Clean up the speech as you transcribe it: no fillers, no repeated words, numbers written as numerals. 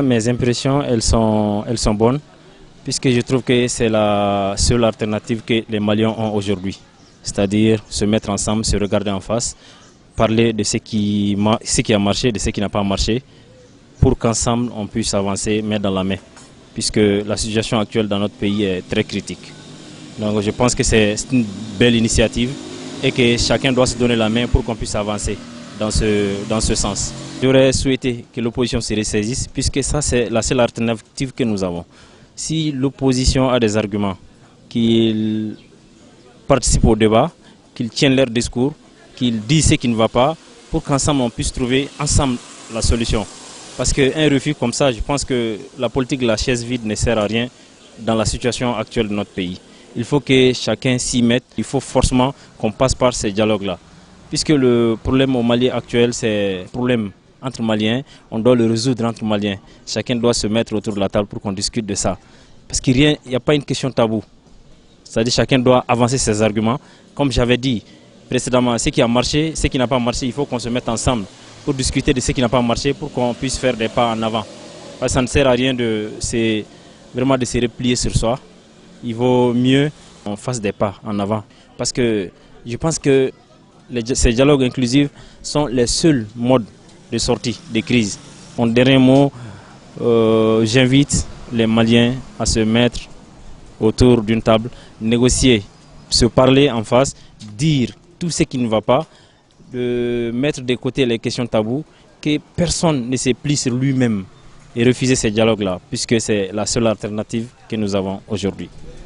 Mes impressions, elles sont bonnes, puisque je trouve que c'est la seule alternative que les Maliens ont aujourd'hui. C'est-à-dire se mettre ensemble, se regarder en face, parler de ce qui a marché, de ce qui n'a pas marché, pour qu'ensemble on puisse avancer main dans la main, puisque la situation actuelle dans notre pays est très critique. Donc je pense que c'est une belle initiative et que chacun doit se donner la main pour qu'on puisse avancer dans ce sens. J'aurais souhaité que l'opposition se ressaisisse, puisque ça c'est la seule alternative que nous avons. Si l'opposition a des arguments, qu'ils participent au débat, qu'ils tiennent leur discours, qu'ils disent ce qui ne va pas, pour qu'ensemble on puisse trouver ensemble la solution. Parce qu'un refus comme ça, je pense que la politique de la chaise vide ne sert à rien dans la situation actuelle de notre pays. Il faut que chacun s'y mette, il faut forcément qu'on passe par ces dialogues-là. Puisque le problème au Mali actuel, c'est un problème entre Maliens, on doit le résoudre entre Maliens. Chacun doit se mettre autour de la table pour qu'on discute de ça. Parce qu'il n'y a pas une question taboue. C'est-à-dire chacun doit avancer ses arguments. Comme j'avais dit précédemment, ce qui a marché, ce qui n'a pas marché, il faut qu'on se mette ensemble pour discuter de ce qui n'a pas marché, pour qu'on puisse faire des pas en avant. Parce que ça ne sert à rien de se replier sur soi. Il vaut mieux qu'on fasse des pas en avant. Parce que je pense que ces dialogues inclusifs sont les seuls modes de sortie des crises. En dernier mot, j'invite les Maliens à se mettre autour d'une table, négocier, se parler en face, dire tout ce qui ne va pas, de mettre de côté les questions taboues, que personne ne se plie sur lui-même et refuser ces dialogues-là, puisque c'est la seule alternative que nous avons aujourd'hui.